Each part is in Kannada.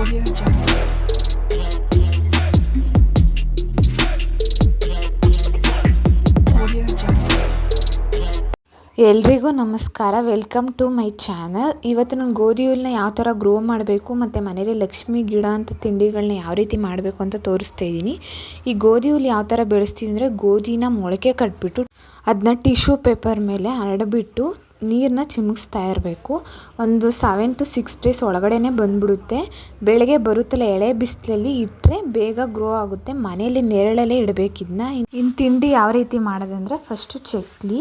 Audio Jungle. Audio Jungle. ಎಲ್ರಿಗೂ ನಮಸ್ಕಾರ. Welcome to my channel. ಇವತ್ತು ನಾನು ಗೋಧಿ ಹುಲ್ಲನ್ನ ಯಾವ ಥರ ಗ್ರೋ ಮಾಡಬೇಕು ಮತ್ತು ಮನೇಲಿ ಲಕ್ಷ್ಮಿ ಗಿಡ ಅಂತ ತಿಂಡಿಗಳನ್ನ ಯಾವ ರೀತಿ ಮಾಡಬೇಕು ಅಂತ ತೋರಿಸ್ತಾ ಇದ್ದೀನಿ. ಈ ಗೋಧಿ ಹುಲ್ಲು ಯಾವ ಥರ ಬೆಳೆಸ್ತೀವಿ ಅಂದರೆ, ಗೋಧಿನ ಮೊಳಕೆ ಕಟ್ಬಿಟ್ಟು ಅದನ್ನ ಟಿಶ್ಯೂ ಪೇಪರ್ ಮೇಲೆ ಹರಡ್ಬಿಟ್ಟು ನೀರನ್ನ ಚಿಮುಕಿಸ್ತಾ ಇರಬೇಕು. ಒಂದು 7 to 6 ಡೇಸ್ ಒಳಗಡೆನೇ ಬಂದುಬಿಡುತ್ತೆ. ಬೆಳಗ್ಗೆ ಬರುತ್ತಲ್ಲ, ಎಳೆ ಬಿಸಿಲಲ್ಲಿ ಇಟ್ಟರೆ ಬೇಗ ಗ್ರೋ ಆಗುತ್ತೆ. ಮನೇಲಿ ನೆರಳಲ್ಲೇ ಇಡಬೇಕಿದ್ನ. ಇನ್ನು ತಿಂಡಿ ಯಾವ ರೀತಿ ಮಾಡೋದಂದರೆ, ಫಸ್ಟು ಚಕ್ಲಿ,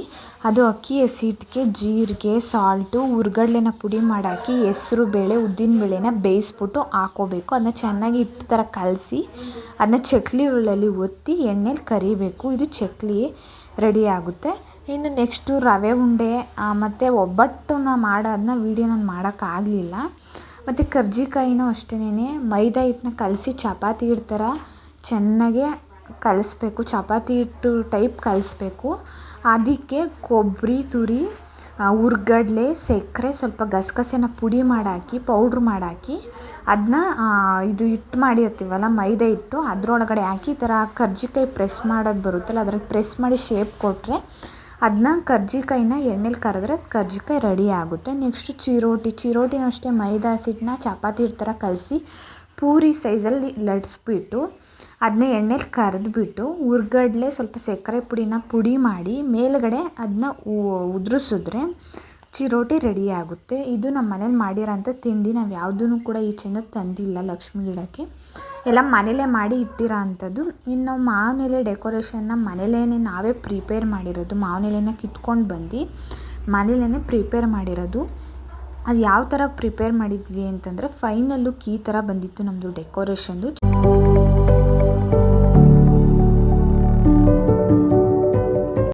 ಅದು ಅಕ್ಕಿ ಹಸಿಟ್ಟಿಗೆ ಜೀರಿಗೆ, ಸಾಲ್ಟು, ಹುರ್ಗಡ್ಲೆನ ಪುಡಿ ಮಾಡಾಕಿ ಹೆಸ್ರು ಬೇಳೆ, ಉದ್ದಿನ ಬೇಳೆನ ಬೇಯಿಸ್ಬಿಟ್ಟು ಹಾಕೋಬೇಕು. ಅದನ್ನ ಚೆನ್ನಾಗಿ ಹಿಟ್ಟು ಥರ ಕಲಸಿ ಅದನ್ನ ಚಕ್ಲಿ ಉಳ್ಳಲ್ಲಿ ಒತ್ತಿ ಎಣ್ಣೆಲಿ ಕರಿಬೇಕು. ಇದು ಚಕ್ಲಿ ರೆಡಿ ಆಗುತ್ತೆ. ಇನ್ನು ನೆಕ್ಸ್ಟು ರವೆ ಉಂಡೆ ಮತ್ತು ಒಬ್ಬಟ್ಟನ್ನ ಮಾಡೋದನ್ನ ವೀಡಿಯೋ ನಾನು ಮಾಡೋಕ್ಕಾಗಲಿಲ್ಲ. ಮತ್ತು ಕರ್ಜಿಕಾಯಿನೂ ಅಷ್ಟೇನೆ ಮೈದಾ ಹಿಟ್ಟನ್ನ ಕಲಸಿ ಚಪಾತಿ ಹಿಟ್ಟು ಥರ ಚೆನ್ನಾಗೆ ಕಲಿಸ್ಬೇಕು. ಚಪಾತಿ ಹಿಟ್ಟು ಟೈಪ್ ಕಲಿಸ್ಬೇಕು. ಅದಕ್ಕೆ ಕೊಬ್ಬರಿ ತುರಿ, ಹುರ್ಗಡ್ಲೆ, ಸಕ್ಕರೆ, ಸ್ವಲ್ಪ ಗಸಗಸೆನ ಪುಡಿ ಮಾಡಾಕಿ ಪೌಡ್ರ್ ಮಾಡಾಕಿ ಅದನ್ನ ಇದು ಹಿಟ್ಟು ಮಾಡಿರ್ತೀವಲ್ಲ ಮೈದಾ ಹಿಟ್ಟು, ಅದರೊಳಗಡೆ ಹಾಕಿ ಈ ಥರ ಕರ್ಜಿಕಾಯಿ ಪ್ರೆಸ್ ಮಾಡೋದು ಬರುತ್ತಲ್ಲ, ಅದ್ರಲ್ಲಿ ಪ್ರೆಸ್ ಮಾಡಿ ಶೇಪ್ ಕೊಟ್ಟರೆ ಅದನ್ನ ಕರ್ಜಿಕಾಯಿನ ಎಣ್ಣೆಲಿ ಕರೆದ್ರೆ ಕರ್ಜಿಕಾಯಿ ರೆಡಿ ಆಗುತ್ತೆ. ನೆಕ್ಸ್ಟು ಚಿರೋಟಿನೂ ಅಷ್ಟೇ ಮೈದಾ ಹಸಿಟ್ಟನ್ನ ಚಪಾತಿ ಹಿಟ್ಟು ಥರ ಕಲಸಿ ಪೂರಿ ಸೈಜಲ್ಲಿ ಲಟ್ಸ್ಬಿಟ್ಟು ಅದನ್ನ ಎಣ್ಣೆಲಿ ಕರೆದ್ಬಿಟ್ಟು ಹುರ್ಗಡ್ಲೆ ಸ್ವಲ್ಪ ಸಕ್ಕರೆ ಪುಡಿ ಮಾಡಿ ಮೇಲುಗಡೆ ಅದನ್ನ ಉದುರಿಸಿದ್ರೆ ಚಿರೋಟಿ ರೆಡಿ ಆಗುತ್ತೆ. ಇದು ನಮ್ಮ ಮನೇಲಿ ಮಾಡಿರೋಂಥ ತಿಂಡಿ. ನಾವು ಯಾವುದೂ ಕೂಡ ಈಚೆಯಿಂದ ತಂದಿಲ್ಲ ಲಕ್ಷ್ಮಿ ಗಿಡಕ್ಕೆ, ಎಲ್ಲ ಮನೇಲೇ ಮಾಡಿ ಇಟ್ಟಿರೋ ಅಂಥದ್ದು. ಇನ್ನು ನಾವು ಮಾವಿನ ಎಲೆ ಡೆಕೋರೇಷನ್ನ ಮನೇಲೇ ನಾವೇ ಪ್ರಿಪೇರ್ ಮಾಡಿರೋದು. ಮಾವಿನ ಎಲೆನ ಕಿತ್ಕೊಂಡು ಬಂದು ಮನೇಲೇ ಪ್ರಿಪೇರ್ ಮಾಡಿರೋದು. ಅದು ಯಾವ ಥರ ಪ್ರಿಪೇರ್ ಮಾಡಿದ್ವಿ ಅಂತಂದರೆ, ಫೈನಲ್ ಲುಕ್ ಈ ಥರ ಬಂದಿತ್ತು ನಮ್ಮದು ಡೆಕೋರೇಷನ್ದು.